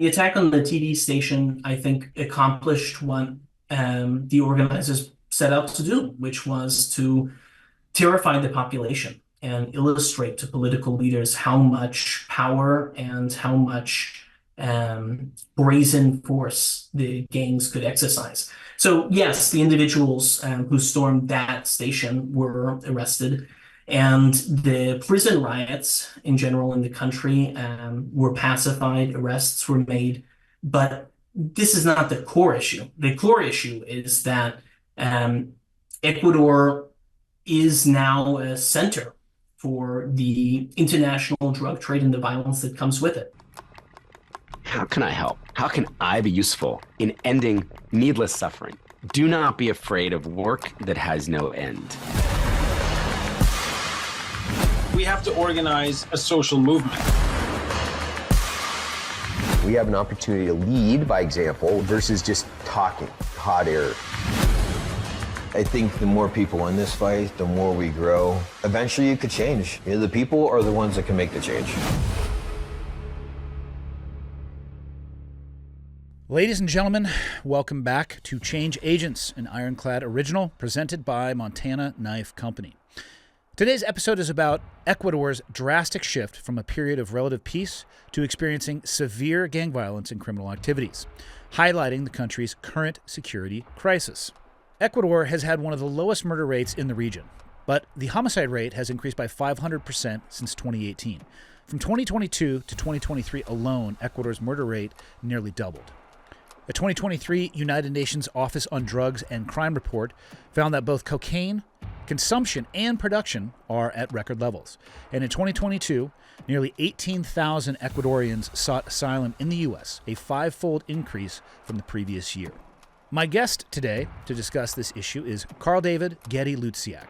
The attack on the TV station, I think, accomplished what the organizers set out to do, which was to terrify the population and illustrate to political leaders how much power and how much brazen force the gangs could exercise. So yes, the individuals who stormed that station were arrested, and the prison riots in general in the country were pacified, arrests were made, but this is not the core issue. The core issue is that Ecuador is now a center for the international drug trade and the violence that comes with it. How can I help? How can I be useful in ending needless suffering? Do not be afraid of work that has no end. We have to organize a social movement. We have an opportunity to lead by example versus just talking, hot air. I think the more people in this fight, the more we grow. Eventually it could change. The people are the ones that can make the change. Ladies and gentlemen, welcome back to Change Agents, an Ironclad original presented by Montana Knife Company. Today's episode is about Ecuador's drastic shift from a period of relative peace to experiencing severe gang violence and criminal activities, highlighting the country's current security crisis. Ecuador has had one of the lowest murder rates in the region, but the homicide rate has increased by 500% since 2018. From 2022 to 2023 alone, Ecuador's murder rate nearly doubled. A 2023 United Nations Office on Drugs and Crime report found that both cocaine consumption and production are at record levels. And in 2022, nearly 18,000 Ecuadorians sought asylum in the U.S., a five-fold increase from the previous year. My guest today to discuss this issue is Carl David Goette-Luciak.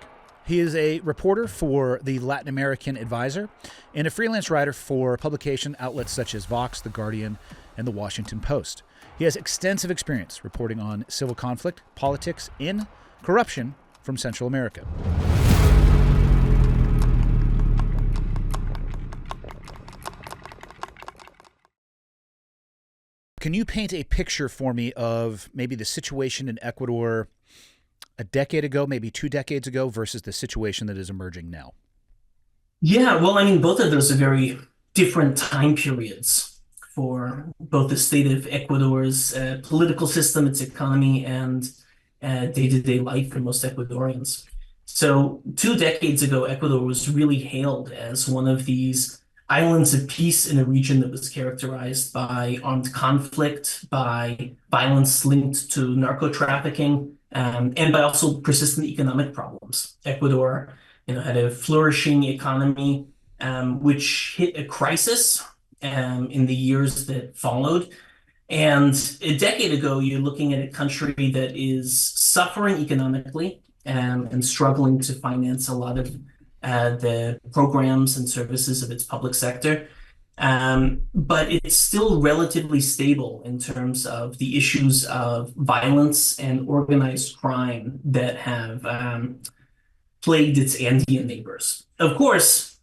He is a reporter for the Latin American Advisor and a freelance writer for publication outlets such as Vox, The Guardian, and The Washington Post. He has extensive experience reporting on civil conflict, politics, and corruption from Central America. Can you paint a picture for me of maybe the situation in Ecuador a decade ago, maybe 2 decades ago, versus the situation that is emerging now? Yeah, well, I mean, both of those are very different time periods for both the state of Ecuador's political system, its economy, and day-to-day life for most Ecuadorians. So 2 decades ago, Ecuador was really hailed as one of these islands of peace in a region that was characterized by armed conflict, by violence linked to narco trafficking, and by also persistent economic problems. Ecuador, had a flourishing economy, which hit a crisis in the years that followed. And a decade ago, you're looking at a country that is suffering economically and struggling to finance a lot of the programs and services of its public sector. But it's still relatively stable in terms of the issues of violence and organized crime that have plagued its Andean neighbors. Of course,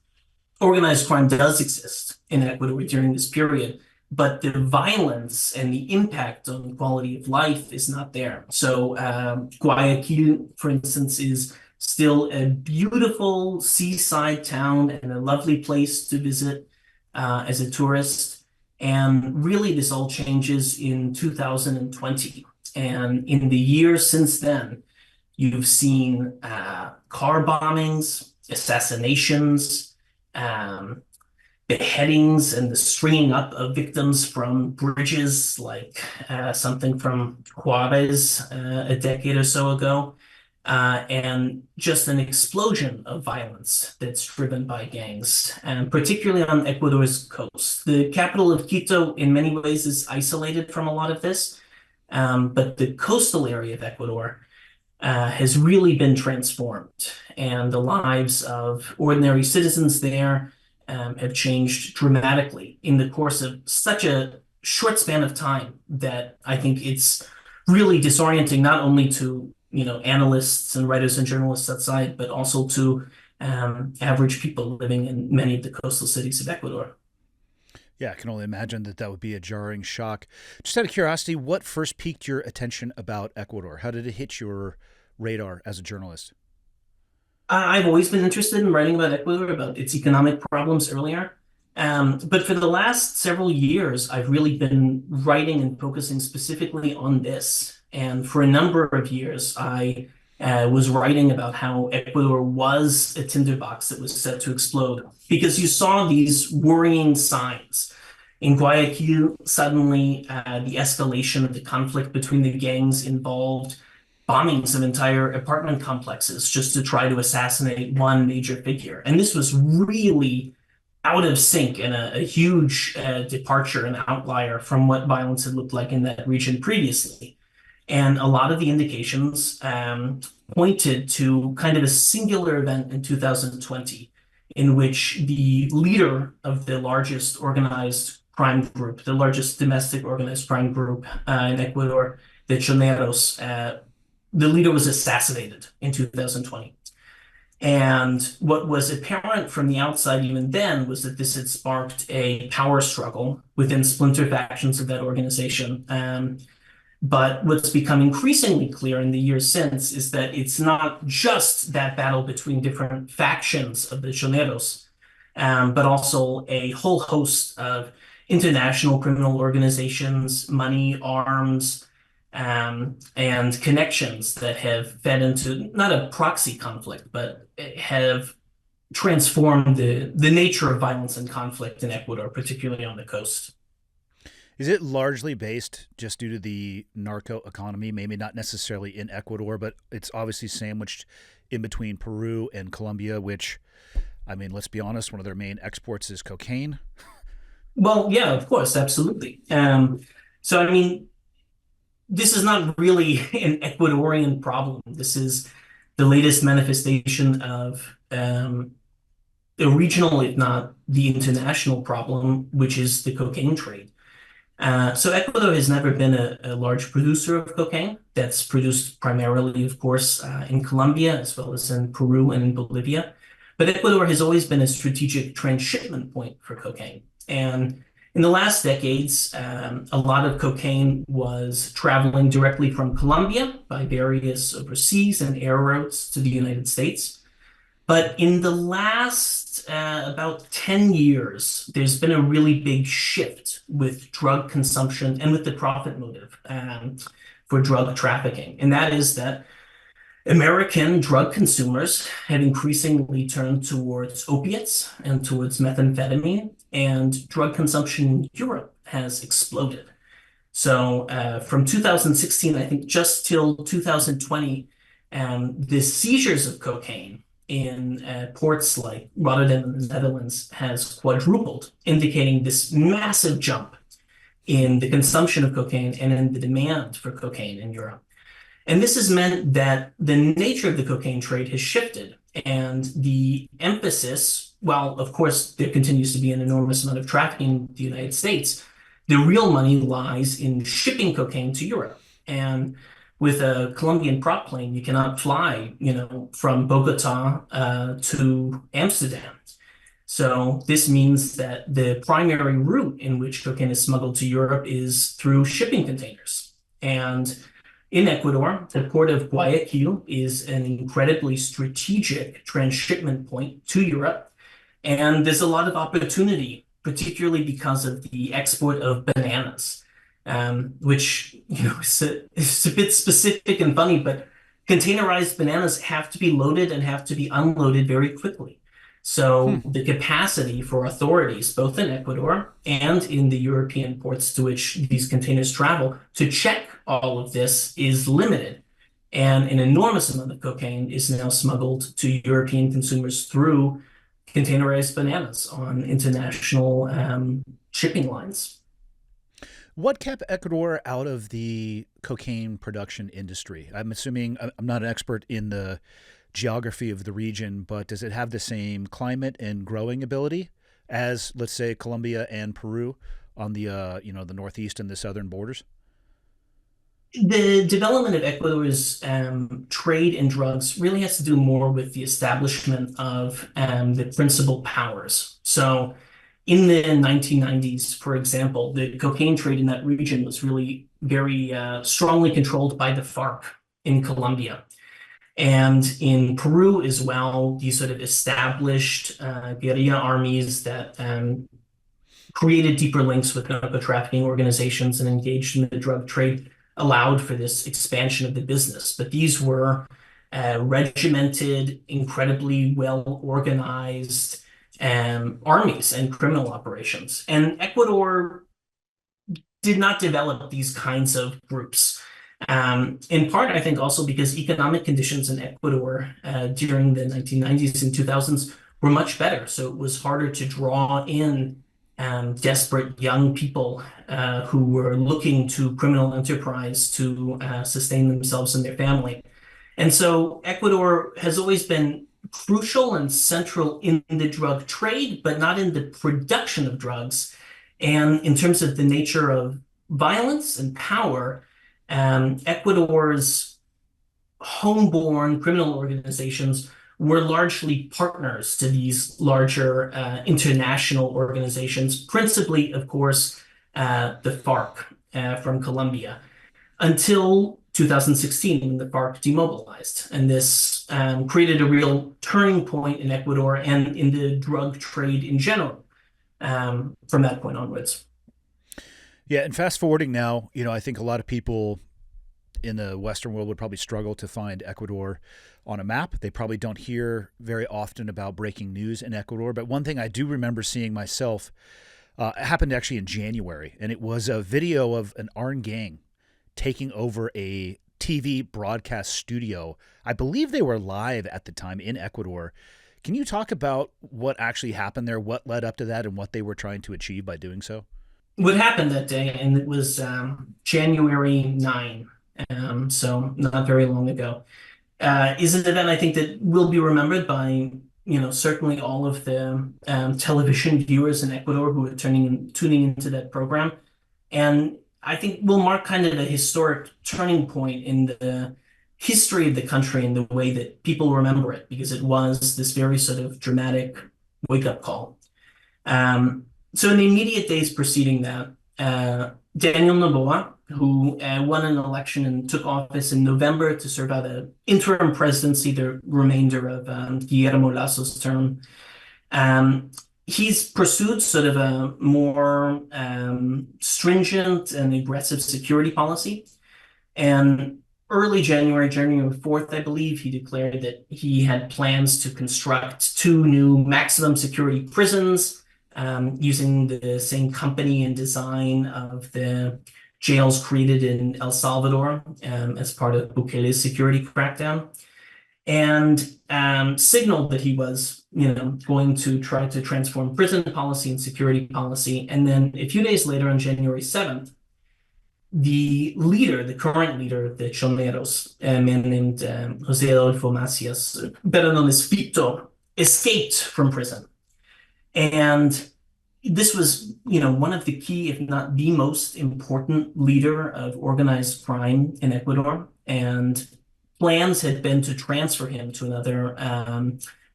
organized crime does exist in Ecuador during this period, but the violence and the impact on quality of life is not there. So Guayaquil, for instance, is still a beautiful seaside town and a lovely place to visit as a tourist. And really, this all changes in 2020. And in the years since then, you've seen car bombings, assassinations, beheadings, and the stringing up of victims from bridges, like something from Juarez a decade or so ago, and just an explosion of violence that's driven by gangs, and particularly on Ecuador's coast. The capital of Quito, in many ways, is isolated from a lot of this, but the coastal area of Ecuador has really been transformed, and the lives of ordinary citizens there have changed dramatically in the course of such a short span of time that I think it's really disorienting, not only to analysts and writers and journalists outside, but also to average people living in many of the coastal cities of Ecuador. Yeah, I can only imagine that that would be a jarring shock. Just out of curiosity, what first piqued your attention about Ecuador? How did it hit your radar as a journalist? I've always been interested in writing about Ecuador, about its economic problems earlier. But for the last several years, I've really been writing and focusing specifically on this. And for a number of years, I was writing about how Ecuador was a tinderbox that was set to explode because you saw these worrying signs. In Guayaquil, suddenly the escalation of the conflict between the gangs involved bombings of entire apartment complexes just to try to assassinate one major figure. And this was really out of sync and a huge departure and outlier from what violence had looked like in that region previously. And a lot of the indications pointed to kind of a singular event in 2020 in which the leader of the largest organized crime group, the largest domestic organized crime group in Ecuador, the Choneros, the leader was assassinated in 2020. And what was apparent from the outside even then was that this had sparked a power struggle within splinter factions of that organization. But what's become increasingly clear in the years since is that it's not just that battle between different factions of the Choneros, but also a whole host of international criminal organizations, money, arms, and connections that have fed into not a proxy conflict, but have transformed the nature of violence and conflict in Ecuador, particularly on the coast. Is it largely based just due to the narco economy? Maybe not necessarily in Ecuador, but it's obviously sandwiched in between Peru and Colombia, which, I mean, let's be honest, one of their main exports is cocaine. Well, yeah, of course, absolutely. So, I mean, this is not really an Ecuadorian problem. This is the latest manifestation of a regional, if not the international problem, which is the cocaine trade. So Ecuador has never been a large producer of cocaine. That's produced primarily, of course, in Colombia, as well as in Peru and in Bolivia. But Ecuador has always been a strategic transshipment point for cocaine. And in the last decades, a lot of cocaine was traveling directly from Colombia by various overseas and air routes to the United States. But in the last about 10 years, there's been a really big shift with drug consumption and with the profit motive for drug trafficking. And that is that American drug consumers have increasingly turned towards opiates and towards methamphetamine, and drug consumption in Europe has exploded. So from 2016, I think just till 2020, the seizures of cocaine in ports like Rotterdam in the Netherlands has quadrupled, indicating this massive jump in the consumption of cocaine and in the demand for cocaine in Europe. And this has meant that the nature of the cocaine trade has shifted, and the emphasis, while of course there continues to be an enormous amount of trafficking in the United States, the real money lies in shipping cocaine to Europe. And with a Colombian prop plane, you cannot fly, from Bogota to Amsterdam. So this means that the primary route in which cocaine is smuggled to Europe is through shipping containers. And in Ecuador, the port of Guayaquil is an incredibly strategic transshipment point to Europe. And there's a lot of opportunity, particularly because of the export of bananas. Which is a bit specific and funny, but containerized bananas have to be loaded and have to be unloaded very quickly. So the capacity for authorities, both in Ecuador and in the European ports to which these containers travel, to check all of this is limited. And an enormous amount of cocaine is now smuggled to European consumers through containerized bananas on international shipping lines. What kept Ecuador out of the cocaine production industry? I'm assuming I'm not an expert in the geography of the region, but does it have the same climate and growing ability as, let's say, Colombia and Peru on the the northeast and the southern borders? The development of Ecuador's trade in drugs really has to do more with the establishment of the principal powers. So in the 1990s, for example, the cocaine trade in that region was really very strongly controlled by the FARC in Colombia. And in Peru as well, these sort of established guerrilla armies that created deeper links with narco trafficking organizations and engaged in the drug trade allowed for this expansion of the business. But these were regimented, incredibly well organized armies and criminal operations. And Ecuador did not develop these kinds of groups. In part, I think also because economic conditions in Ecuador during the 1990s and 2000s were much better. So it was harder to draw in desperate young people who were looking to criminal enterprise to sustain themselves and their family. And so Ecuador has always been crucial and central in the drug trade, but not in the production of drugs. And in terms of the nature of violence and power, Ecuador's homeborn criminal organizations were largely partners to these larger international organizations, principally, of course, the FARC from Colombia, until 2016 when the FARC demobilized. And this created a real turning point in Ecuador and in the drug trade in general from that point onwards. Yeah, and fast forwarding now, I think a lot of people in the Western world would probably struggle to find Ecuador on a map. They probably don't hear very often about breaking news in Ecuador. But one thing I do remember seeing myself happened actually in January, and it was a video of an armed gang taking over a TV broadcast studio. I believe they were live at the time in Ecuador. Can you talk about what actually happened there, what led up to that, and what they were trying to achieve by doing so? What happened that day, and it was January 9, so not very long ago, is an event I think that will be remembered by, certainly all of the television viewers in Ecuador who are tuning into that program. And I think will mark kind of a historic turning point in the history of the country and the way that people remember it, because it was this very sort of dramatic wake-up call. So in the immediate days preceding that, Daniel Noboa, who won an election and took office in November to serve out an interim presidency, the remainder of Guillermo Lazo's term, he's pursued sort of a more stringent and aggressive security policy. And early January 4th, I believe, he declared that he had plans to construct 2 new maximum security prisons using the same company and design of the jails created in El Salvador as part of Bukele's security crackdown, and signaled that he was, going to try to transform prison policy and security policy. And then a few days later, on January 7th, the current leader of the Choneros, a man named Jose Adolfo Macias, better known as Fito, escaped from prison. And this was, one of the key, if not the most important leader of organized crime in Ecuador. And plans had been to transfer him to another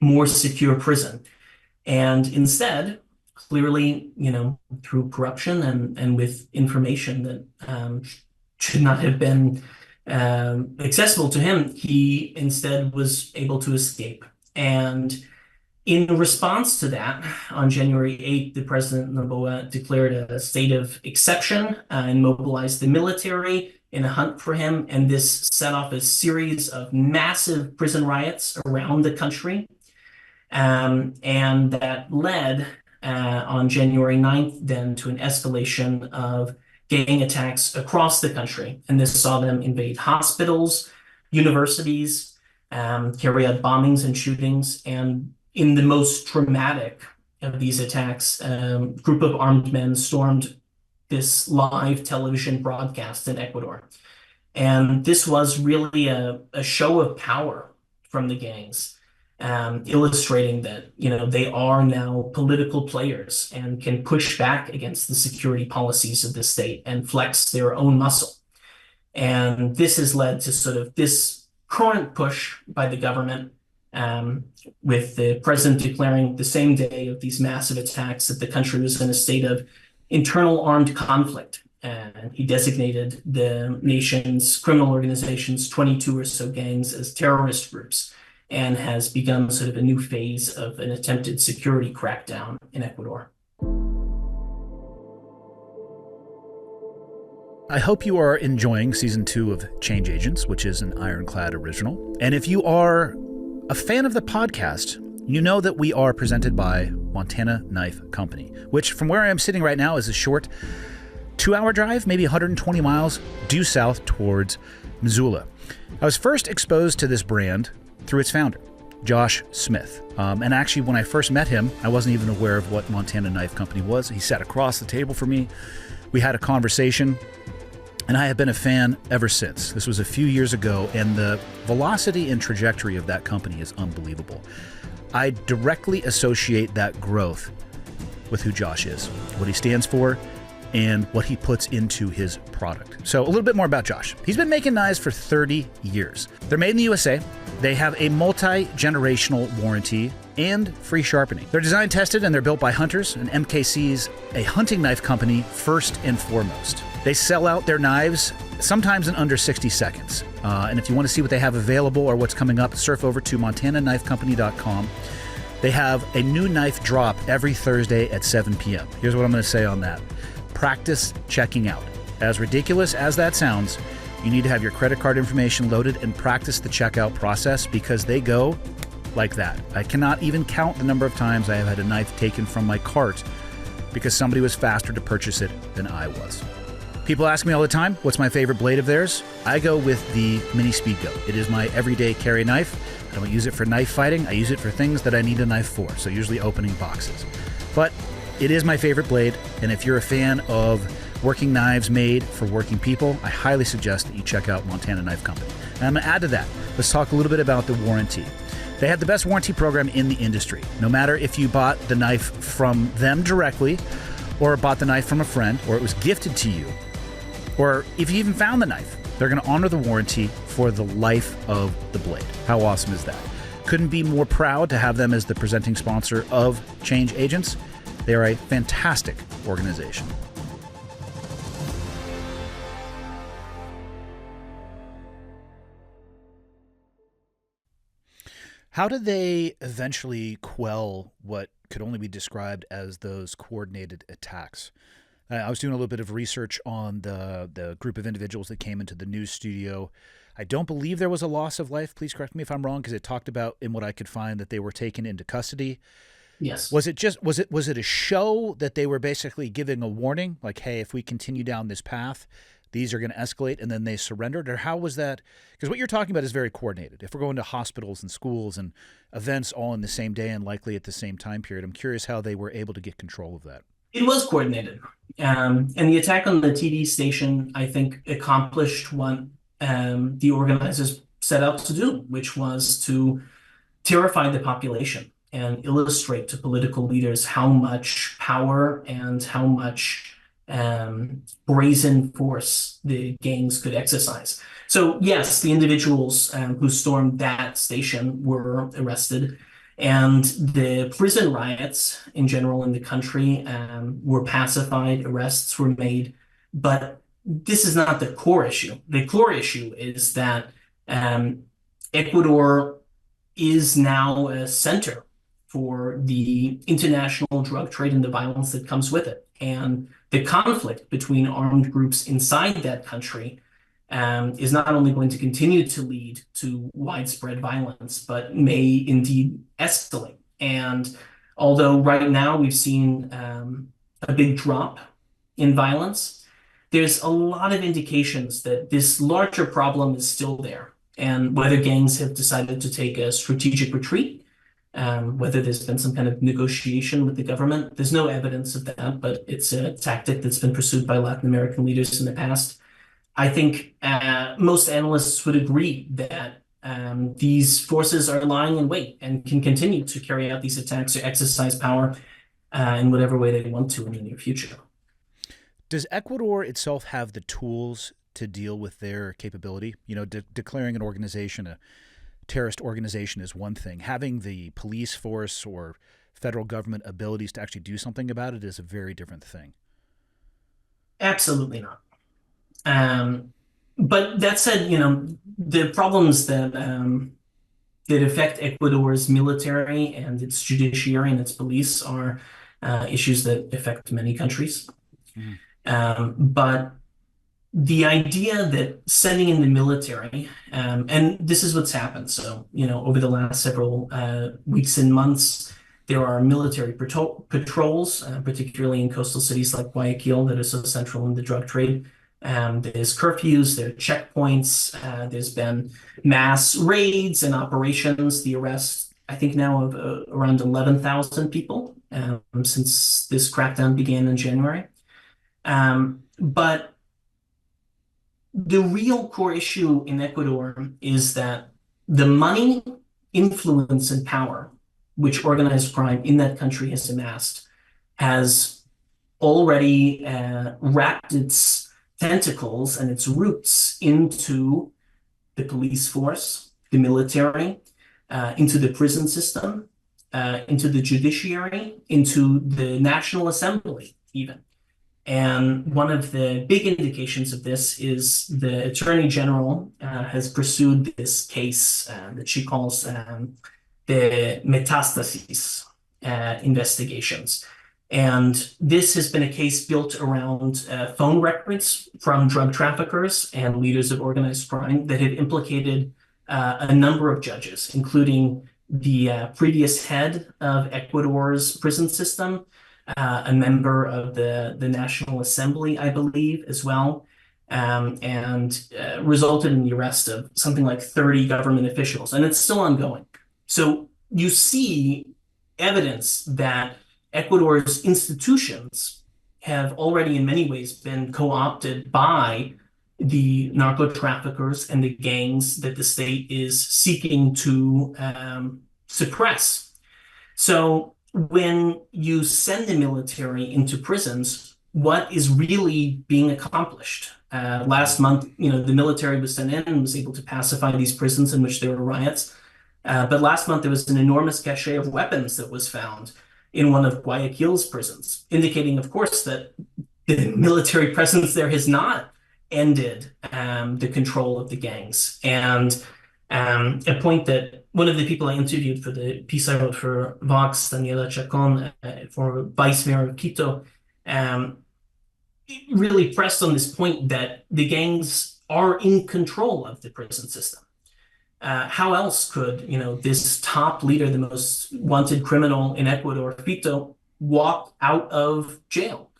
more secure prison. And instead, clearly, through corruption and with information that should not have been accessible to him, he instead was able to escape. And in response to that, on January 8th, the President Noboa declared a state of exception and mobilized the military in a hunt for him. And this set off a series of massive prison riots around the country. And that led on January 9th then to an escalation of gang attacks across the country. And this saw them invade hospitals, universities, carry out bombings and shootings. And in the most dramatic of these attacks, a group of armed men stormed this live television broadcast in Ecuador. And this was really a show of power from the gangs, illustrating that, they are now political players and can push back against the security policies of the state and flex their own muscle. And this has led to sort of this current push by the government with the president declaring the same day of these massive attacks that the country was in a state of internal armed conflict. And he designated the nation's criminal organizations, 22 or so gangs, as terrorist groups, and has begun sort of a new phase of an attempted security crackdown in Ecuador. I hope you are enjoying season 2 of Change Agents, which is an Ironclad original. And if you are a fan of the podcast, you know that we are presented by Montana Knife Company, which from where I am sitting right now is a short 2-hour drive, maybe 120 miles due south towards Missoula. I was first exposed to this brand through its founder, Josh Smith. And actually, when I first met him, I wasn't even aware of what Montana Knife Company was. He sat across the table from me. We had a conversation, and I have been a fan ever since. This was a few years ago, and the velocity and trajectory of that company is unbelievable. I directly associate that growth with who Josh is, what he stands for, and what he puts into his product. So a little bit more about Josh. He's been making knives for 30 years. They're made in the USA. They have a multi-generational warranty and free sharpening. They're design tested and they're built by hunters, and MKC's a hunting knife company first and foremost. They sell out their knives sometimes in under 60 seconds. And if you want to see what they have available or what's coming up, surf over to montanaknifecompany.com. They have a new knife drop every Thursday at 7 p.m. Here's what I'm going to say on that. Practice checking out. As ridiculous as that sounds, you need to have your credit card information loaded and practice the checkout process, because they go like that. I cannot even count the number of times I have had a knife taken from my cart because somebody was faster to purchase it than I was. People ask me all the time, what's my favorite blade of theirs? I go with the Mini Speed Go. It is my everyday carry knife. I don't use it for knife fighting. I use it for things that I need a knife for, so usually opening boxes. But it is my favorite blade, and if you're a fan of working knives made for working people, I highly suggest that you check out Montana Knife Company. And I'm going to add to that. Let's talk a little bit about the warranty. They have the best warranty program in the industry. No matter if you bought the knife from them directly, or bought the knife from a friend, or it was gifted to you, or if you even found the knife, they're going to honor the warranty for the life of the blade. How awesome is that? Couldn't be more proud to have them as the presenting sponsor of Change Agents. They are a fantastic organization. How did they eventually quell what could only be described as those coordinated attacks? I was doing a little bit of research on the group of individuals that came into the news studio. I don't believe there was a loss of life. Please correct me if I'm wrong, because it talked about, in what I could find, that they were taken into custody. Yes. Was it a show that they were basically giving a warning, like, hey, if we continue down this path, these are going to escalate, and then they surrendered? Or how was that? Because what you're talking about is very coordinated. If we're going to hospitals and schools and events all in the same day and likely at the same time period, I'm curious how they were able to get control of that. It was coordinated. And the attack on the TV station, I think, accomplished what the organizers set out to do, which was to terrify the population and illustrate to political leaders how much power and how much brazen force the gangs could exercise. So yes, the individuals who stormed that station were arrested, and the prison riots in general in the country were pacified, arrests were made. But this is not the core issue. The core issue is that Ecuador is now a center for the international drug trade and the violence that comes with it. And the conflict between armed groups inside that country is not only going to continue to lead to widespread violence, but may indeed escalate. And although right now we've seen a big drop in violence, there's a lot of indications that this larger problem is still there. And whether gangs have decided to take a strategic retreat, whether there's been some kind of negotiation with the government, there's no evidence of that, but it's a tactic that's been pursued by Latin American leaders in the past. I think most analysts would agree that these forces are lying in wait and can continue to carry out these attacks or exercise power in whatever way they want to in the near future. Does Ecuador itself have the tools to deal with their capability? You know, declaring an organization a terrorist organization is one thing. Having the police force or federal government abilities to actually do something about it is a very different thing. Absolutely not. But that said, the problems that affect Ecuador's military and its judiciary and its police are issues that affect many countries. But the idea that sending in the military, and this is what's happened. So, over the last several weeks and months, there are military patrols, particularly in coastal cities like Guayaquil, that are so central in the drug trade. There's curfews, there are checkpoints, there's been mass raids and operations, the arrest, I think now of around 11,000 people since this crackdown began in January. But the real core issue in Ecuador is that the money, influence, and power which organized crime in that country has amassed has already wrapped its tentacles and its roots into the police force, the military, into the prison system, into the judiciary, into the National Assembly, even. And one of the big indications of this is the Attorney General has pursued this case that she calls the metastases investigations. And this has been a case built around phone records from drug traffickers and leaders of organized crime that have implicated a number of judges, including the previous head of Ecuador's prison system, a member of the National Assembly, I believe, as well, and resulted in the arrest of something like 30 government officials. And it's still ongoing. So you see evidence that Ecuador's institutions have already in many ways been co-opted by the narco traffickers and the gangs that the state is seeking to suppress. So when you send the military into prisons, what is really being accomplished? Last month, the military was sent in and was able to pacify these prisons in which there were riots. But last month, there was an enormous cache of weapons that was found in one of Guayaquil's prisons, indicating, of course, that the military presence there has not ended the control of the gangs. And a point that one of the people I interviewed for the piece I wrote for Vox, Daniela Chacon, former vice mayor of Quito, really pressed on this point that the gangs are in control of the prison system. How else could, this top leader, the most wanted criminal in Ecuador, Fito, walk out of jail?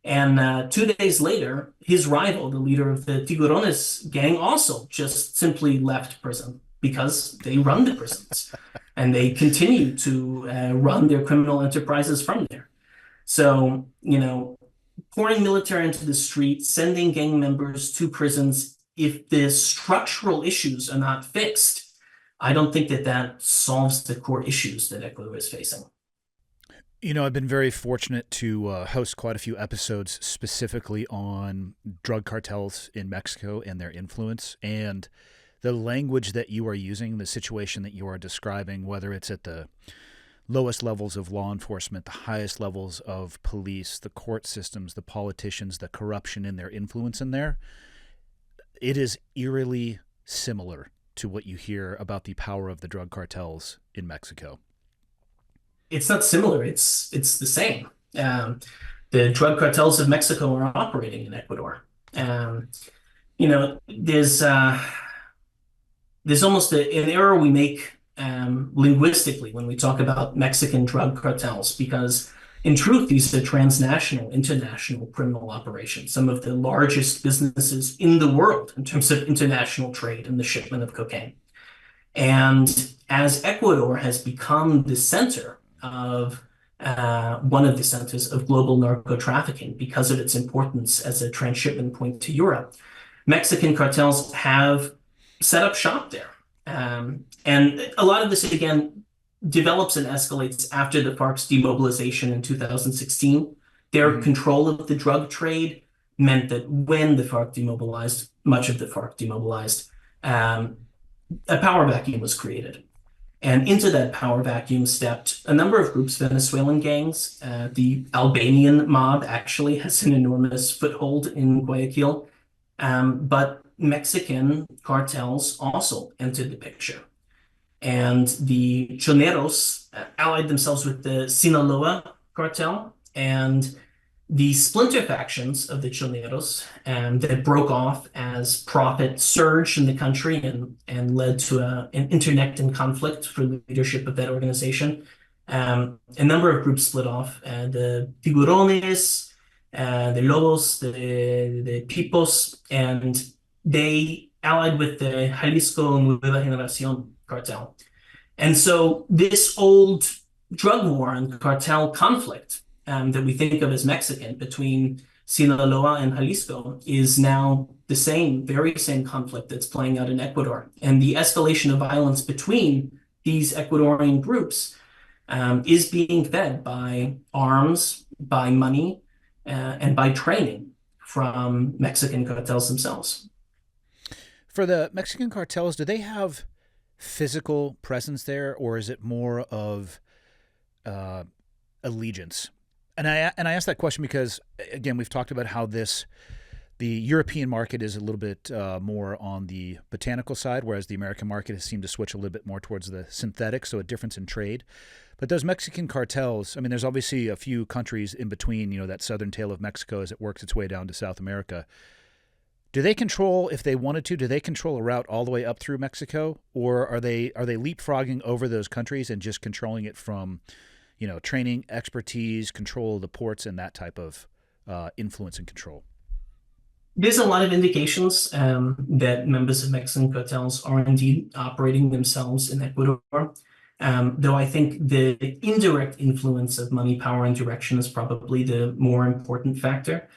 And 2 days later, his rival, the leader of the Tiburones gang, also just simply left prison because they run the prisons and they continue to run their criminal enterprises from there. So, pouring military into the street, sending gang members to prisons, if the structural issues are not fixed, I don't think that solves the core issues that Ecuador is facing. I've been very fortunate to host quite a few episodes specifically on drug cartels in Mexico and their influence. And the language that you are using, the situation that you are describing, whether it's at the lowest levels of law enforcement, the highest levels of police, the court systems, the politicians, the corruption and their influence in there, it is eerily similar to what you hear about the power of the drug cartels in Mexico. It's not similar. It's the same. The drug cartels of Mexico are operating in Ecuador. There's almost an error we make linguistically when we talk about Mexican drug cartels, because in truth, these are transnational, international criminal operations, some of the largest businesses in the world in terms of international trade and the shipment of cocaine. And as Ecuador has become the center of one of the centers of global narco trafficking because of its importance as a transshipment point to Europe, Mexican cartels have set up shop there. And a lot of this, again, develops and escalates after the FARC's demobilization in 2016. Their control of the drug trade meant that when the FARC demobilized, much of the FARC demobilized, a power vacuum was created. And into that power vacuum stepped a number of groups, Venezuelan gangs. The Albanian mob actually has an enormous foothold in Guayaquil. But Mexican cartels also entered the picture. And the Choneros allied themselves with the Sinaloa cartel, and the splinter factions of the Choneros that broke off as profit surged in the country and led to an internecine conflict for the leadership of that organization. A number of groups split off, the Tiburones, the Lobos, the Pipos, and they allied with the Jalisco Nueva Generación cartel. And so this old drug war and cartel conflict that we think of as Mexican between Sinaloa and Jalisco is now the very same conflict that's playing out in Ecuador. And the escalation of violence between these Ecuadorian groups is being fed by arms, by money, and by training from Mexican cartels themselves. For the Mexican cartels, do they have physical presence there, or is it more of allegiance? And I ask that question because, again, we've talked about how the European market is a little bit more on the botanical side, whereas the American market has seemed to switch a little bit more towards the synthetic, so a difference in trade. But those Mexican cartels, I mean, there's obviously a few countries in between, that southern tail of Mexico as it works its way down to South America. Do they control, if they wanted to, do they control a route all the way up through Mexico, or are they leapfrogging over those countries and just controlling it from, training, expertise, control of the ports, and that type of influence and control? There's a lot of indications that members of Mexican cartels are indeed operating themselves in Ecuador. Though I think the indirect influence of money, power, and direction is probably the more important factor.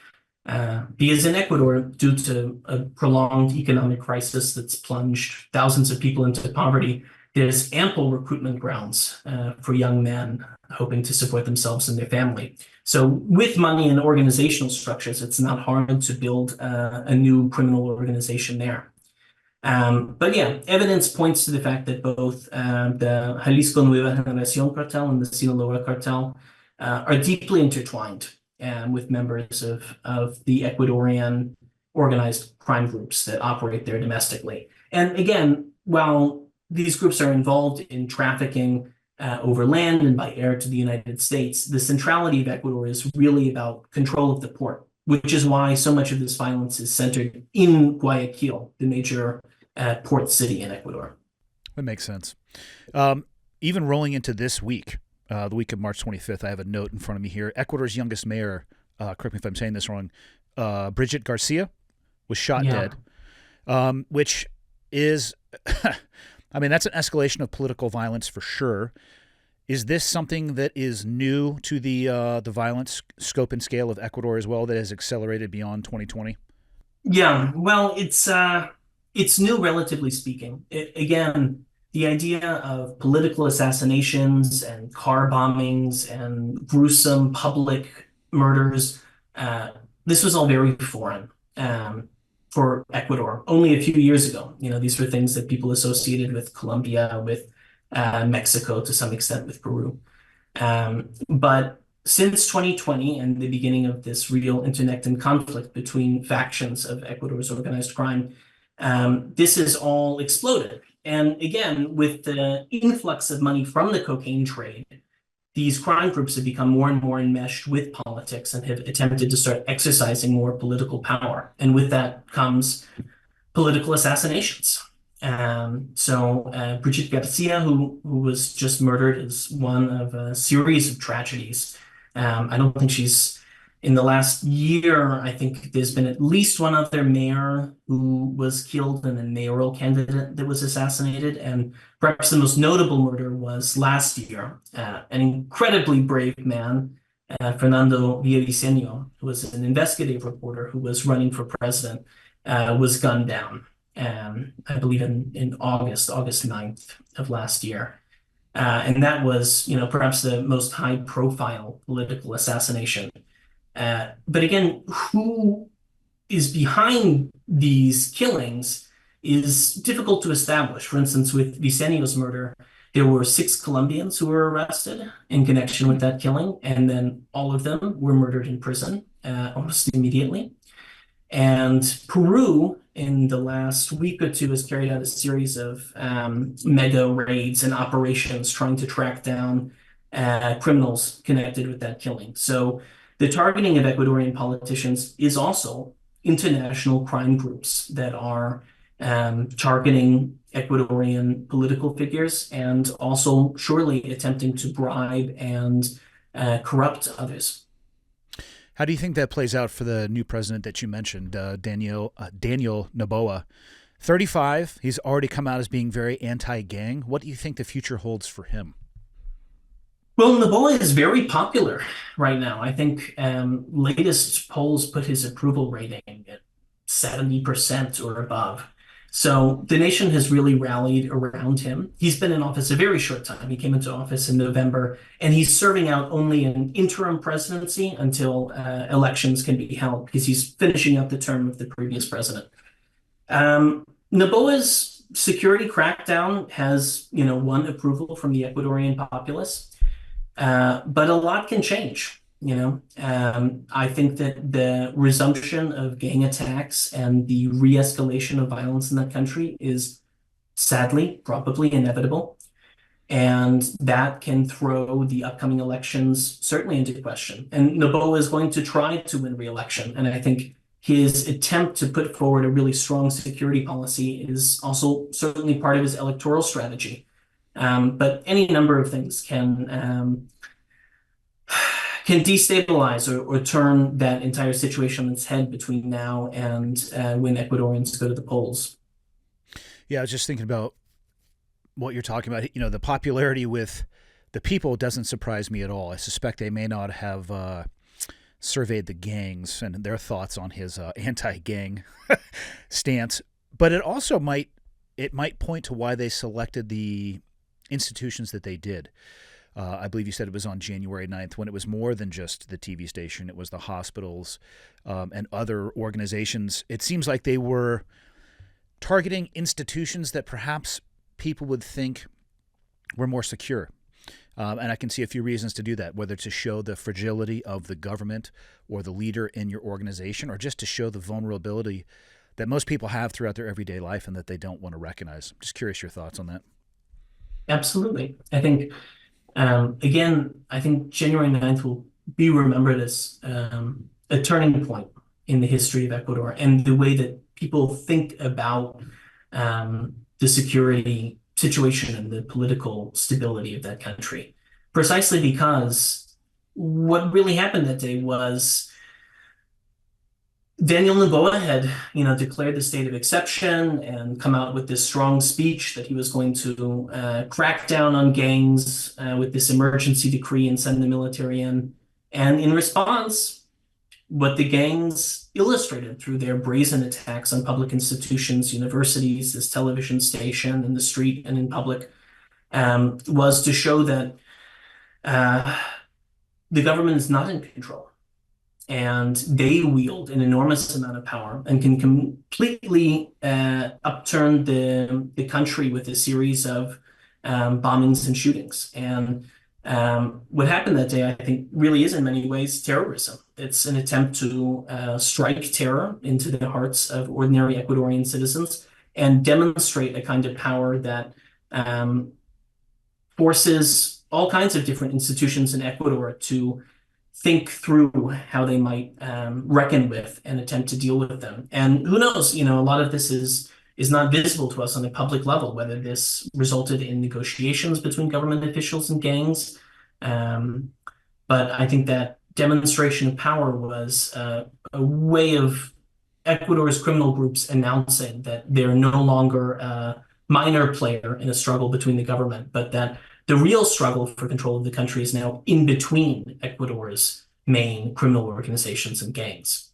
Because in Ecuador, due to a prolonged economic crisis that's plunged thousands of people into poverty, there's ample recruitment grounds for young men hoping to support themselves and their family. So with money and organizational structures, it's not hard to build a new criminal organization there. But yeah, evidence points to the fact that both the Jalisco Nueva Generación cartel and the Sinaloa cartel are deeply intertwined with members of the Ecuadorian organized crime groups that operate there domestically. And again, while these groups are involved in trafficking over land and by air to the United States, the centrality of Ecuador is really about control of the port, which is why so much of this violence is centered in Guayaquil, the major port city in Ecuador. That makes sense. Even rolling into this week, the week of March 25th, I have a note in front of me here. Ecuador's youngest mayor, correct me if I'm saying this wrong, Brigitte Garcia, was shot dead, which is, I mean, that's an escalation of political violence for sure. Is this something that is new to the violence scope and scale of Ecuador as well, that has accelerated beyond 2020? Yeah, well, it's new, relatively speaking. Again, the idea of political assassinations and car bombings and gruesome public murders, this was all very foreign for Ecuador only a few years ago. These were things that people associated with Colombia, with Mexico, to some extent with Peru. But since 2020 and the beginning of this real internecine conflict between factions of Ecuador's organized crime, this has all exploded. And again, with the influx of money from the cocaine trade, these crime groups have become more and more enmeshed with politics and have attempted to start exercising more political power. And with that comes political assassinations. So Brigitte Garcia, who was just murdered, is one of a series of tragedies. I don't think she's, in the last year, I think there's been at least one other mayor who was killed and a mayoral candidate that was assassinated. And perhaps the most notable murder was last year. An incredibly brave man, Fernando Villavicencio, who was an investigative reporter who was running for president, was gunned down, I believe in August 9th of last year. And that was, perhaps the most high-profile political assassination. But again, who is behind these killings is difficult to establish. For instance, with Vicenio's murder, there were 6 Colombians who were arrested in connection with that killing, and then all of them were murdered in prison almost immediately. And Peru, in the last week or two, has carried out a series of mega raids and operations trying to track down criminals connected with that killing. So the targeting of Ecuadorian politicians is also international crime groups that are targeting Ecuadorian political figures and also surely attempting to bribe and corrupt others. How do you think that plays out for the new president that you mentioned, Daniel Noboa? 35, he's already come out as being very anti-gang. What do you think the future holds for him? Well, Noboa is very popular right now. I think latest polls put his approval rating at 70% or above. So the nation has really rallied around him. He's been in office a very short time. He came into office in November, and he's serving out only an interim presidency until elections can be held because he's finishing up the term of the previous president. Noboa's security crackdown has, won approval from the Ecuadorian populace, but a lot can change. I think that the resumption of gang attacks and the re-escalation of violence in that country is sadly probably inevitable. And that can throw the upcoming elections certainly into question. And Noboa is going to try to win re-election. And I think his attempt to put forward a really strong security policy is also certainly part of his electoral strategy. But any number of things can destabilize or turn that entire situation on its head between now and when Ecuadorians go to the polls. Yeah, I was just thinking about what you're talking about. The popularity with the people doesn't surprise me at all. I suspect they may not have surveyed the gangs and their thoughts on his anti-gang stance, but it also might point to why they selected the institutions that they did. I believe you said it was on January 9th when it was more than just the TV station. It was the hospitals and other organizations. It seems like they were targeting institutions that perhaps people would think were more secure. And I can see a few reasons to do that, whether to show the fragility of the government or the leader in your organization, or just to show the vulnerability that most people have throughout their everyday life and that they don't want to recognize. I'm just curious your thoughts on that. Absolutely. I think I think January 9th will be remembered as a turning point in the history of Ecuador and the way that people think about the security situation and the political stability of that country. Precisely because what really happened that day was Daniel Noboa had, declared the state of exception and come out with this strong speech that he was going to crack down on gangs with this emergency decree and send the military in. And in response, what the gangs illustrated through their brazen attacks on public institutions, universities, this television station, in the street and in public, was to show that the government is not in control. And they wield an enormous amount of power and can completely upturn the country with a series of bombings and shootings. And what happened that day, I think, really is in many ways terrorism. It's an attempt to strike terror into the hearts of ordinary Ecuadorian citizens and demonstrate a kind of power that forces all kinds of different institutions in Ecuador to think through how they might reckon with and attempt to deal with them. And who knows, a lot of this is not visible to us on a public level, whether this resulted in negotiations between government officials and gangs. But I think that demonstration of power was a way of Ecuador's criminal groups announcing that they're no longer a minor player in a struggle between the government, but that the real struggle for control of the country is now in between Ecuador's main criminal organizations and gangs.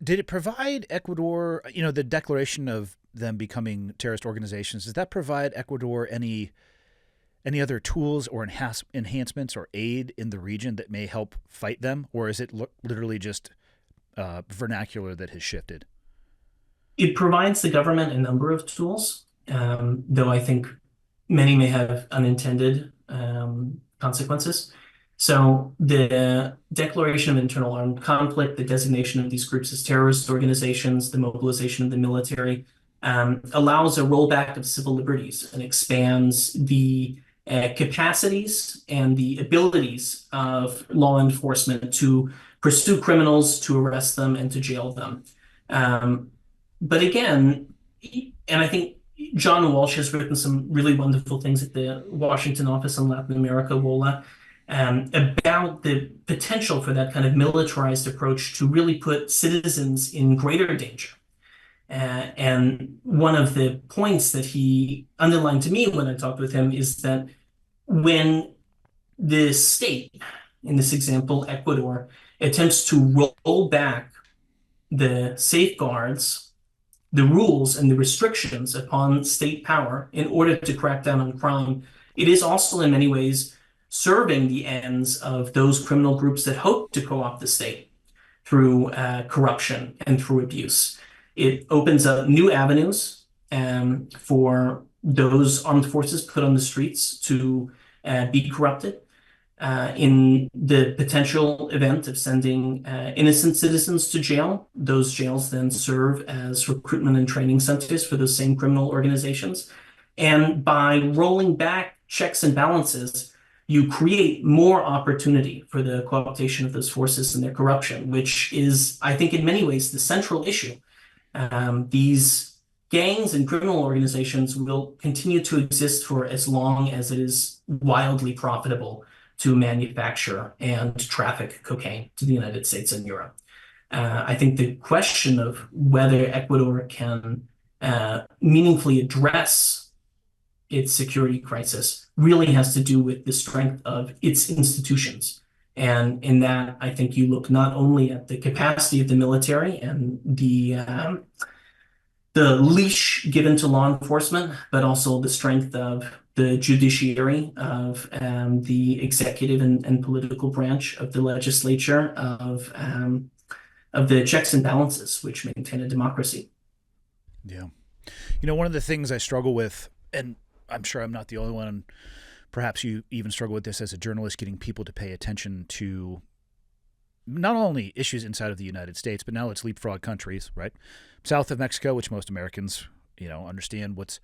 Did it provide Ecuador, the declaration of them becoming terrorist organizations, does that provide Ecuador any other tools or enhancements or aid in the region that may help fight them? Or is it literally just vernacular that has shifted? it provides the government a number of tools, though I think many may have unintended consequences. So the declaration of internal armed conflict, the designation of these groups as terrorist organizations, the mobilization of the military, allows a rollback of civil liberties and expands the capacities and the abilities of law enforcement to pursue criminals, to arrest them, and to jail them. But again, and I think John Walsh has written some really wonderful things at the Washington office in Latin America, WOLA, about the potential for that kind of militarized approach to really put citizens in greater danger. And one of the points that he underlined to me when I talked with him is that when the state, in this example, Ecuador, attempts to roll back the safeguards, the rules, and the restrictions upon state power in order to crack down on crime, it is also in many ways serving the ends of those criminal groups that hope to co-opt the state through corruption and through abuse. It opens up new avenues for those armed forces put on the streets to be corrupted. In the potential event of sending innocent citizens to jail, those jails then serve as recruitment and training centers for those same criminal organizations. And by rolling back checks and balances, you create more opportunity for the cooptation of those forces and their corruption, which is, I think, in many ways, the central issue. These gangs and criminal organizations will continue to exist for as long as it is wildly profitable to manufacture and traffic cocaine to the United States and Europe. I think the question of whether Ecuador can meaningfully address its security crisis really has to do with the strength of its institutions. And in that, I think you look not only at the capacity of the military and the leash given to law enforcement, but also the strength of the judiciary, of the executive and political branch of the legislature, of the checks and balances which maintain a democracy. Yeah. You know, one of the things I struggle with, and I'm sure I'm not the only one, and perhaps you even struggle with this as a journalist, getting people to pay attention to not only issues inside of the United States, but now let's leapfrog countries, right? South of Mexico, which most Americans, understand what's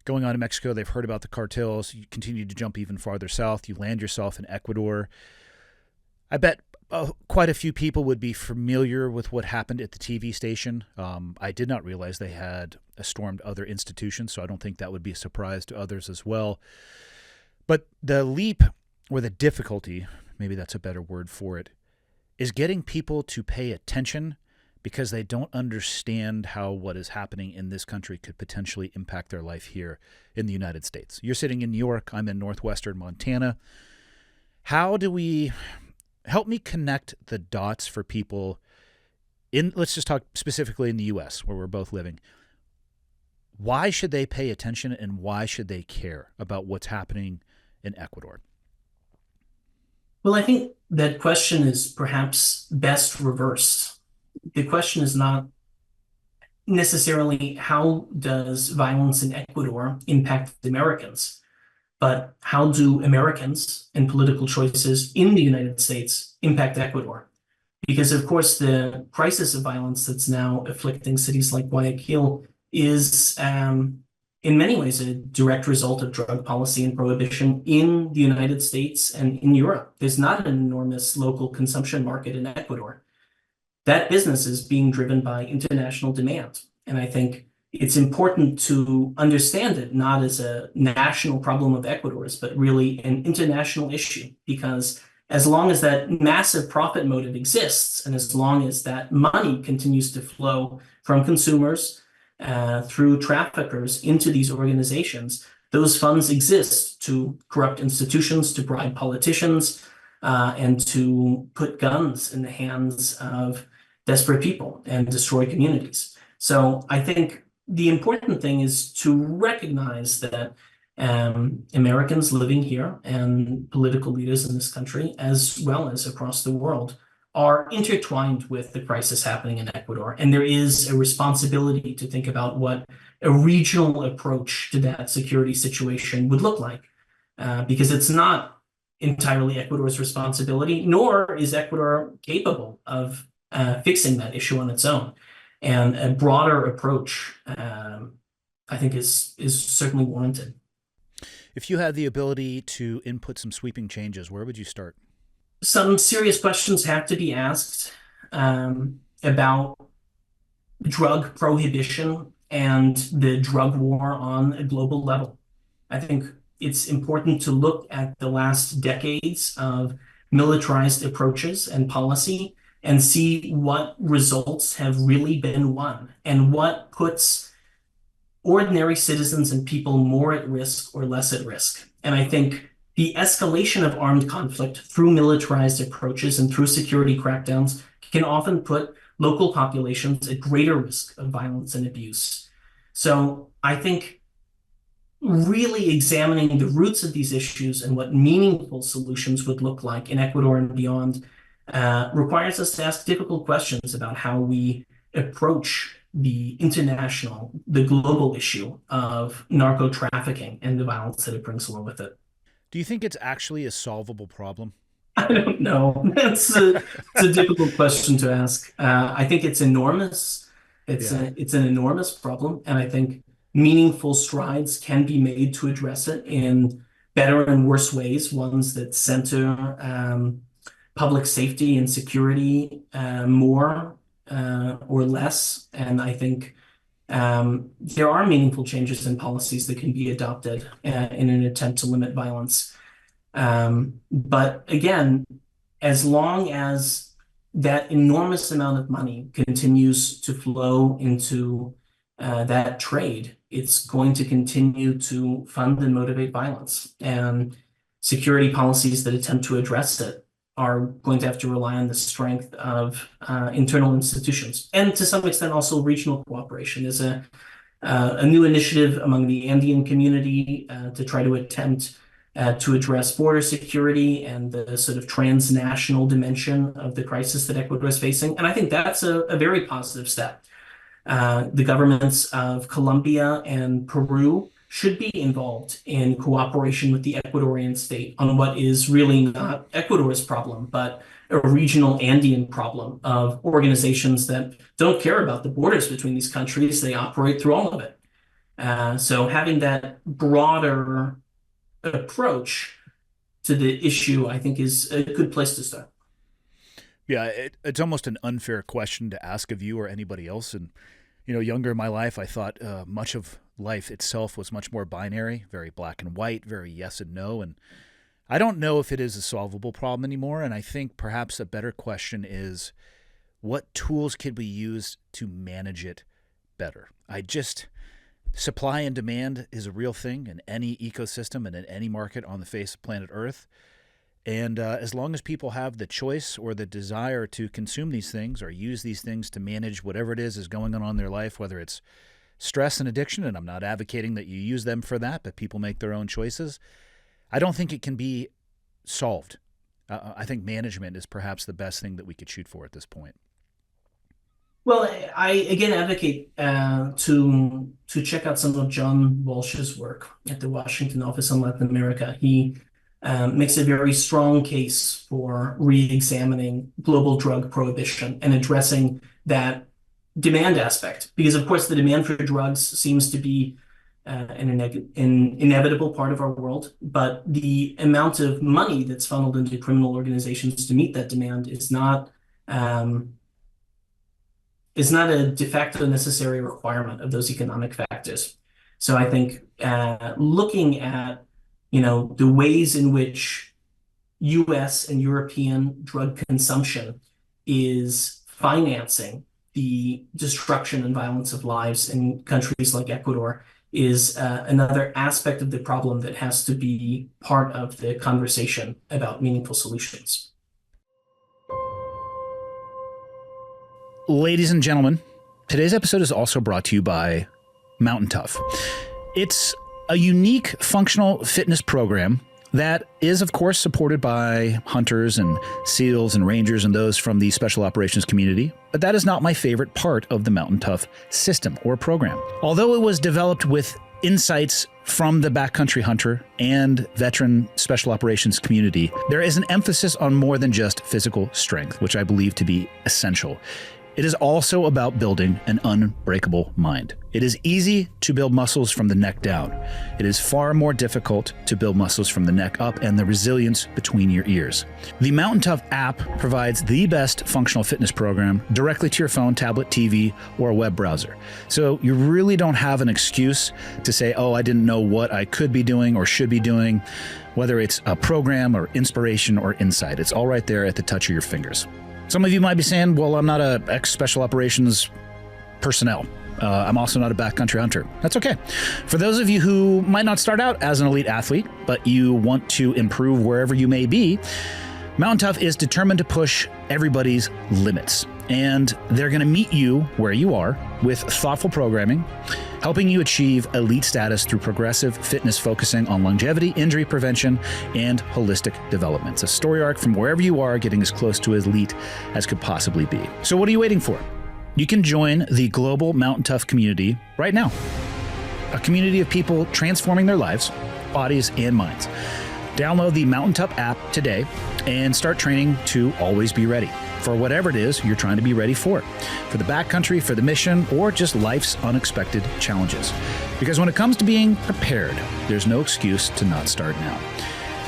going on in Mexico. They've heard about the cartels. You continue to jump even farther south. You land yourself in Ecuador. I bet quite a few people would be familiar with what happened at the TV station. I did not realize they had stormed other institutions, so I don't think that would be a surprise to others as well. But the leap, or the difficulty, maybe that's a better word for it, is getting people to pay attention because they don't understand how what is happening in this country could potentially impact their life here in the United States. You're sitting in New York. I'm in northwestern Montana. How do we help me connect the dots for people let's just talk specifically in the U.S., where we're both living. Why should they pay attention and why should they care about what's happening in Ecuador? Well, I think that question is perhaps best reversed. The question is not necessarily how does violence in Ecuador impact Americans, but how do Americans and political choices in the United States impact Ecuador? Because, of course, the crisis of violence that's now afflicting cities like Guayaquil is in many ways a direct result of drug policy and prohibition in the United States and in Europe. There's not an enormous local consumption market in Ecuador. That business is being driven by international demand. And I think it's important to understand it not as a national problem of Ecuador's, but really an international issue, because as long as that massive profit motive exists, and as long as that money continues to flow from consumers through traffickers into these organizations, those funds exist to corrupt institutions, to bribe politicians, and to put guns in the hands of desperate people and destroy communities. So I think the important thing is to recognize that Americans living here and political leaders in this country, as well as across the world, are intertwined with the crisis happening in Ecuador. And there is a responsibility to think about what a regional approach to that security situation would look like, because it's not entirely Ecuador's responsibility, nor is Ecuador capable of fixing that issue on its own. And a broader approach, I think, is certainly warranted. If you had the ability to input some sweeping changes, where would you start? Some serious questions have to be asked about drug prohibition and the drug war on a global level. I think it's important to look at the last decades of militarized approaches and policy and see what results have really been won and what puts ordinary citizens and people more at risk or less at risk. And I think the escalation of armed conflict through militarized approaches and through security crackdowns can often put local populations at greater risk of violence and abuse. So I think really examining the roots of these issues and what meaningful solutions would look like in Ecuador and beyond requires us to ask difficult questions about how we approach the international, the global issue of narco trafficking and the violence that it brings along with it. Do you think it's actually a solvable problem? I don't know. It's a difficult question to ask. I think it's enormous. It's an enormous problem, and I think meaningful strides can be made to address it in better and worse ways, ones that center public safety and security more or less. And I think there are meaningful changes in policies that can be adopted in an attempt to limit violence. But again, as long as that enormous amount of money continues to flow into that trade, it's going to continue to fund and motivate violence. And security policies that attempt to address it are going to have to rely on the strength of internal institutions and to some extent also regional cooperation. There's a new initiative among the Andean community to try to attempt to address border security and the sort of transnational dimension of the crisis that Ecuador is facing. And I think that's a very positive step. The governments of Colombia and Peru should be involved in cooperation with the Ecuadorian state on what is really not Ecuador's problem, but a regional Andean problem of organizations that don't care about the borders between these countries. They operate through all of it. So having that broader approach to the issue, I think, is a good place to start. Yeah, it's almost an unfair question to ask of you or anybody else. And, younger in my life, I thought much of life itself was much more binary, very black and white, very yes and no. And I don't know if it is a solvable problem anymore. And I think perhaps a better question is, what tools could we use to manage it better? Supply and demand is a real thing in any ecosystem and in any market on the face of planet Earth. And as long as people have the choice or the desire to consume these things or use these things to manage whatever it is going on in their life, whether it's stress and addiction, and I'm not advocating that you use them for that, but people make their own choices, I don't think it can be solved. I think management is perhaps the best thing that we could shoot for at this point. Well, I again advocate to check out some of John Walsh's work at the Washington office on Latin America. He makes a very strong case for re-examining global drug prohibition and addressing that demand aspect, because of course the demand for drugs seems to be an inevitable part of our world, but the amount of money that's funneled into criminal organizations to meet that demand is not a de facto necessary requirement of those economic factors. So I think looking at the ways in which US and European drug consumption is financing the destruction and violence of lives in countries like Ecuador is another aspect of the problem that has to be part of the conversation about meaningful solutions. Ladies and gentlemen, today's episode is also brought to you by Mountain Tuff. It's a unique functional fitness program that is, of course, supported by hunters and SEALs and Rangers and those from the special operations community. But that is not my favorite part of the Mountain Tough system or program. Although it was developed with insights from the backcountry hunter and veteran special operations community, there is an emphasis on more than just physical strength, which I believe to be essential. It is also about building an unbreakable mind. It is easy to build muscles from the neck down. It is far more difficult to build muscles from the neck up and the resilience between your ears. The Mountain Tough app provides the best functional fitness program directly to your phone, tablet, TV, or a web browser. So you really don't have an excuse to say, oh, I didn't know what I could be doing or should be doing, whether it's a program or inspiration or insight. It's all right there at the touch of your fingers. Some of you might be saying, well, I'm not a ex-special operations personnel. I'm also not a backcountry hunter. That's okay. For those of you who might not start out as an elite athlete, but you want to improve wherever you may be, Mountain Tough is determined to push everybody's limits. And they're going to meet you where you are with thoughtful programming, helping you achieve elite status through progressive fitness focusing on longevity, injury prevention, and holistic development. It's a story arc from wherever you are, getting as close to elite as could possibly be. So what are you waiting for? You can join the global Mountain Tough community right now. A community of people transforming their lives, bodies, and minds. Download the Mountain Tough app today and start training to always be ready for whatever it is you're trying to be ready for the backcountry, for the mission, or just life's unexpected challenges. Because when it comes to being prepared, there's no excuse to not start now.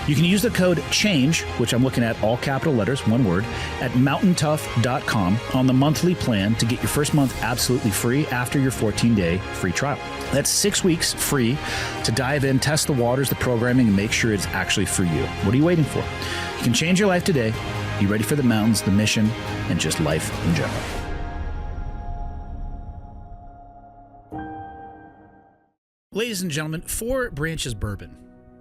You can use the code CHANGE, which I'm looking at all capital letters, one word, at mountaintough.com on the monthly plan to get your first month absolutely free after your 14-day free trial. That's 6 weeks free to dive in, test the waters, the programming, and make sure it's actually for you. What are you waiting for? You can change your life today. Be ready for the mountains, the mission, and just life in general. Ladies and gentlemen, Four Branches Bourbon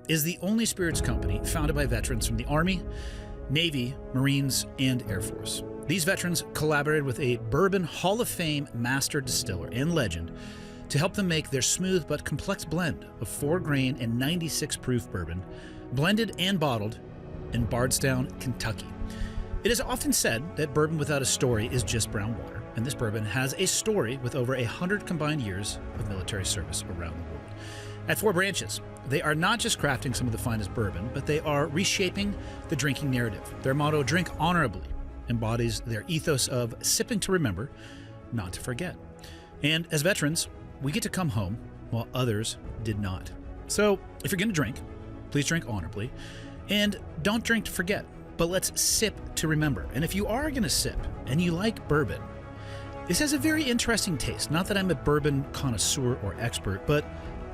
is the only spirits company founded by veterans from the Army, Navy, Marines, and Air Force. These veterans collaborated with a Bourbon Hall of Fame master distiller and legend to help them make their smooth but complex blend of 4-grain and 96 proof bourbon, blended and bottled in Bardstown, Kentucky. It is often said that bourbon without a story is just brown water, and this bourbon has a story with over 100 combined years of military service around the world. At Four Branches, they are not just crafting some of the finest bourbon, but they are reshaping the drinking narrative. Their motto, "Drink Honorably," embodies their ethos of sipping to remember, not to forget. And as veterans, we get to come home while others did not. So if you're going to drink, please drink honorably, and don't drink to forget, but let's sip to remember. And if you are going to sip and you like bourbon, this has a very interesting taste. Not that I'm a bourbon connoisseur or expert, but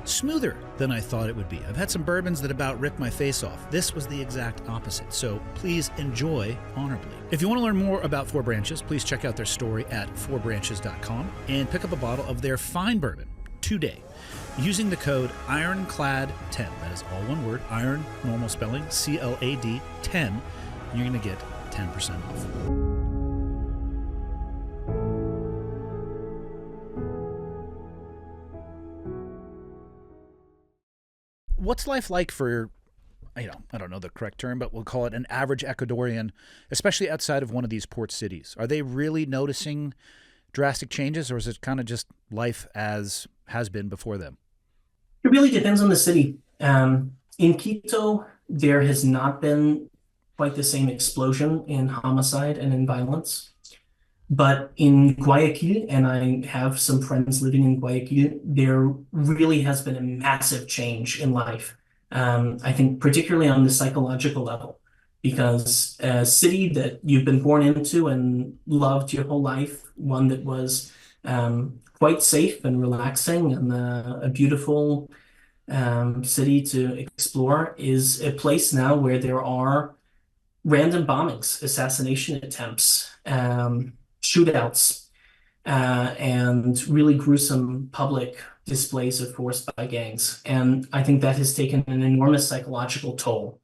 smoother than I thought it would be. I've had some bourbons that about ripped my face off. This was the exact opposite. So please enjoy honorably. If you want to learn more about Four Branches, please check out their story at fourbranches.com and pick up a bottle of their fine bourbon today using the code IRONCLAD10. That is all one word, iron, normal spelling, CLAD 10. And you're going to get 10% off. What's life like for, I don't know the correct term, but we'll call it an average Ecuadorian, especially outside of one of these port cities? Are they really noticing drastic changes, or is it kind of just life as has been before them? It really depends on the city. In Quito, there has not been quite the same explosion in homicide and in violence. But in Guayaquil, and I have some friends living in Guayaquil, there really has been a massive change in life. I think particularly on the psychological level, because a city that you've been born into and loved your whole life, one that was quite safe and relaxing and a beautiful city to explore, is a place now where there are random bombings, assassination attempts, shootouts, and really gruesome public displays of force by gangs. And I think that has taken an enormous psychological toll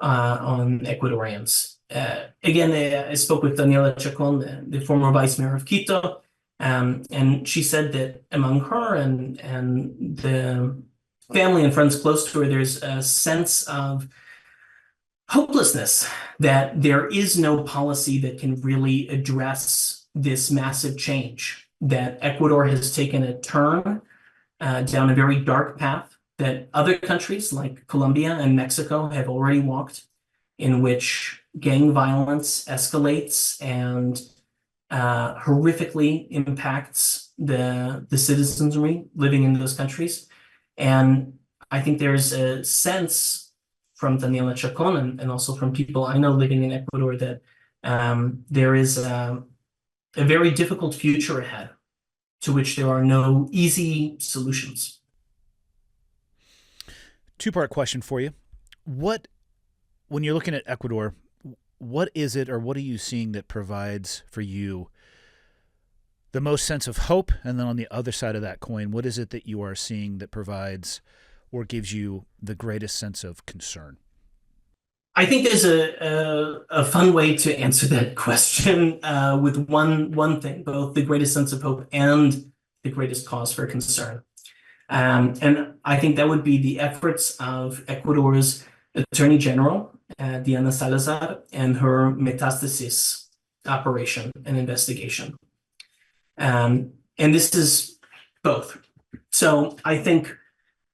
on Ecuadorians. Again, I spoke with Daniela Chacon, the former vice mayor of Quito, and she said that among her and the family and friends close to her, there's a sense of hopelessness that there is no policy that can really address this massive change, that Ecuador has taken a turn down a very dark path that other countries like Colombia and Mexico have already walked, in which gang violence escalates and horrifically impacts the citizenry living in those countries. And I think there's a sense from Daniela Chacon and also from people I know living in Ecuador that there is a very difficult future ahead to which there are no easy solutions. Two-part question for you. When you're looking at Ecuador, what is it or what are you seeing that provides for you the most sense of hope? And then on the other side of that coin, what is it that you are seeing that provides or gives you the greatest sense of concern? I think there's a fun way to answer that question with one thing, both the greatest sense of hope and the greatest cause for concern. And I think that would be the efforts of Ecuador's Attorney General, Diana Salazar, and her Metastasis operation and investigation. And this is both. So I think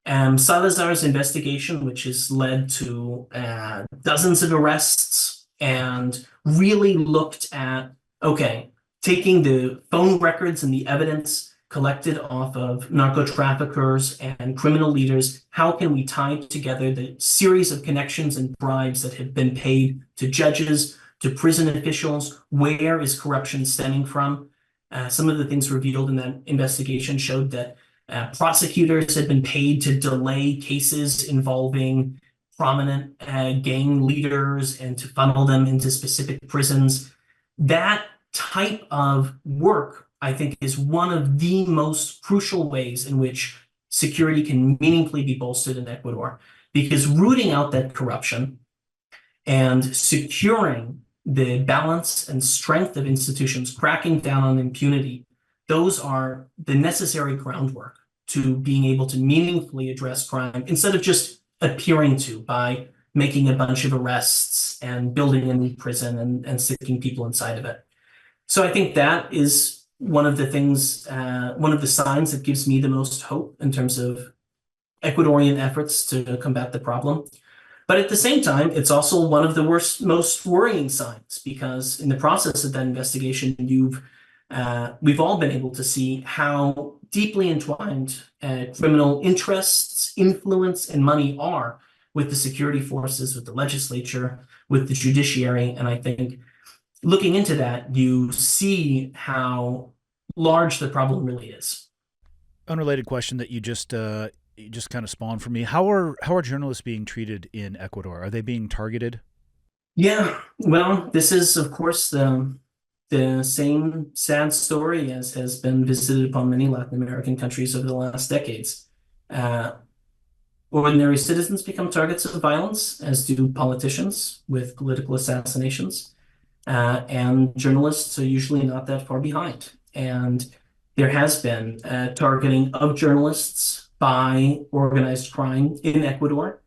Salazar's investigation, which has led to dozens of arrests and really looked at, okay, taking the phone records and the evidence collected off of narco traffickers and criminal leaders, how can we tie together the series of connections and bribes that have been paid to judges, to prison officials? Where is corruption stemming from? Some of the things revealed in that investigation showed that prosecutors had been paid to delay cases involving prominent gang leaders and to funnel them into specific prisons. That type of work, I think, is one of the most crucial ways in which security can meaningfully be bolstered in Ecuador, because rooting out that corruption and securing the balance and strength of institutions, cracking down on impunity, those are the necessary groundwork to being able to meaningfully address crime instead of just appearing to by making a bunch of arrests and building a new prison and sticking people inside of it. So I think that is one of the things, one of the signs that gives me the most hope in terms of Ecuadorian efforts to combat the problem. But at the same time, it's also one of the most worrying signs, because in the process of that investigation, we've all been able to see how deeply entwined criminal interests, influence, and money are with the security forces, with the legislature, with the judiciary. And I think looking into that, you see how large the problem really is. Unrelated question that you just kind of spawned for me. How are journalists being treated in Ecuador? Are they being targeted? Yeah, well, this is, of course, the same sad story as has been visited upon many Latin American countries over the last decades. Ordinary citizens become targets of violence, as do politicians with political assassinations. And journalists are usually not that far behind. And there has been targeting of journalists by organized crime in Ecuador,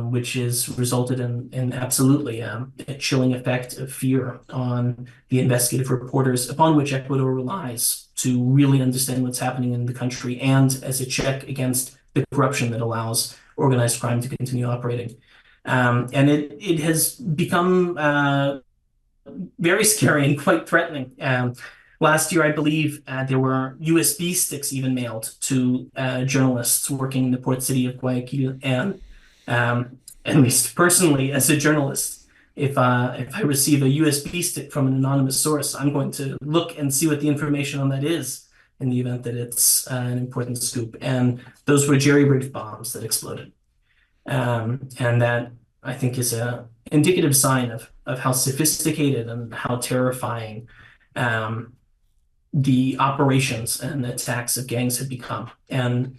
which has resulted in absolutely a chilling effect of fear on the investigative reporters upon which Ecuador relies to really understand what's happening in the country and as a check against the corruption that allows organized crime to continue operating. And it has become very scary and quite threatening. Last year, I believe there were USB sticks even mailed to journalists working in the port city of Guayaquil. And at least personally, as a journalist, if I receive a USB stick from an anonymous source, I'm going to look and see what the information on that is in the event that it's an important scoop. And those were jerry-rigged bombs that exploded. And that, I think, is a indicative sign of how sophisticated and how terrifying the operations and attacks of gangs have become. And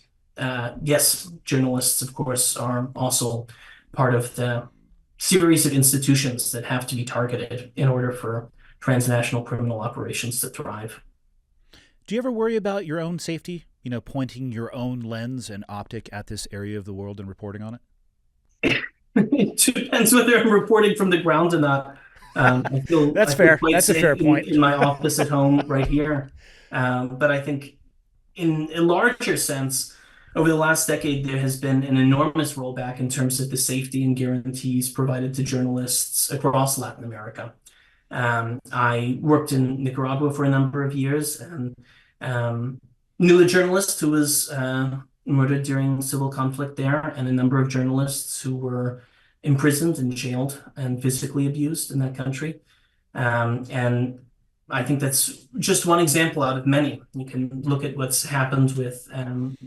yes, journalists, of course, are also part of the series of institutions that have to be targeted in order for transnational criminal operations to thrive. Do you ever worry about your own safety, pointing your own lens and optic at this area of the world and reporting on it? It depends whether I'm reporting from the ground or not. That's I feel fair. quite That's a safe fair point. in my office at home right here. But I think in a larger sense, over the last decade, there has been an enormous rollback in terms of the safety and guarantees provided to journalists across Latin America. I worked in Nicaragua for a number of years and knew a journalist who was murdered during civil conflict there, and a number of journalists who were imprisoned and jailed and physically abused in that country. And I think that's just one example out of many. You can look at what's happened with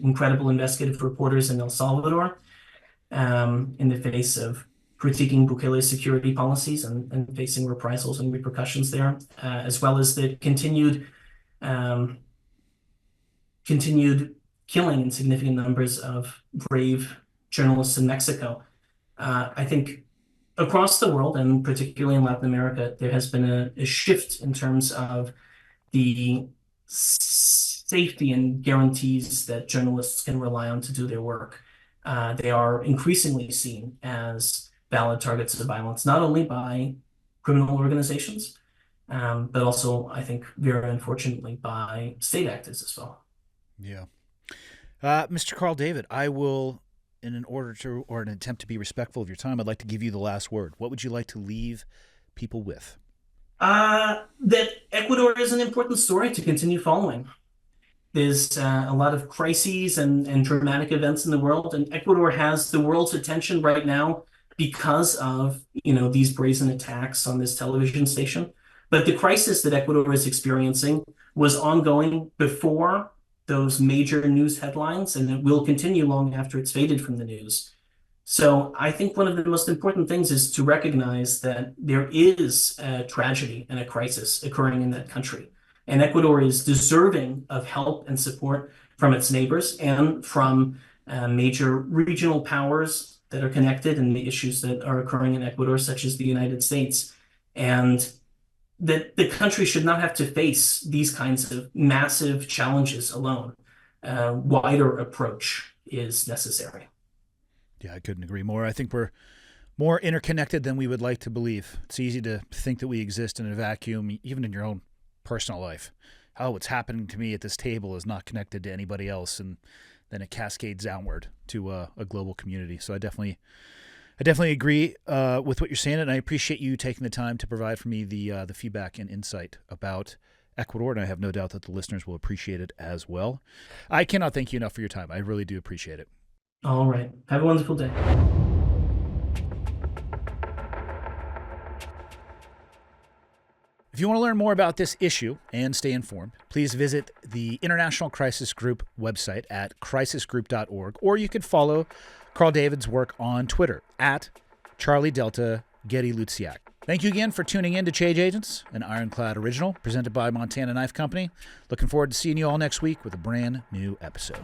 incredible investigative reporters in El Salvador in the face of critiquing Bukele's security policies and facing reprisals and repercussions there, as well as the continued killing in significant numbers of brave journalists in Mexico. I think across the world, and particularly in Latin America, there has been a shift in terms of the safety and guarantees that journalists can rely on to do their work. They are increasingly seen as valid targets of violence, not only by criminal organizations, but also, I think, very unfortunately, by state actors as well. Yeah. Mr. Carl David, I will, in an attempt to be respectful of your time, I'd like to give you the last word. What would you like to leave people with? That Ecuador is an important story to continue following. There's a lot of crises and dramatic events in the world, and Ecuador has the world's attention right now because of, these brazen attacks on this television station. But the crisis that Ecuador is experiencing was ongoing before those major news headlines, and it will continue long after it's faded from the news. So I think one of the most important things is to recognize that there is a tragedy and a crisis occurring in that country. And Ecuador is deserving of help and support from its neighbors and from major regional powers that are connected in the issues that are occurring in Ecuador, such as the United States. And that the country should not have to face these kinds of massive challenges alone. A wider approach is necessary. Yeah, I couldn't agree more. I think we're more interconnected than we would like to believe. It's easy to think that we exist in a vacuum, even in your own personal life. Oh, what's happening to me at this table is not connected to anybody else, and then it cascades downward to a global community. So I definitely agree with what you're saying, and I appreciate you taking the time to provide for me the feedback and insight about Ecuador, and I have no doubt that the listeners will appreciate it as well. I cannot thank you enough for your time. I really do appreciate it. All right. Have a wonderful day. If you want to learn more about this issue and stay informed, please visit the International Crisis Group website at crisisgroup.org, or you could follow Carl David's work on Twitter at Charlie Delta Goette-Luciak. Thank you again for tuning in to Change Agents, an Ironclad original presented by Montana Knife Company. Looking forward to seeing you all next week with a brand new episode.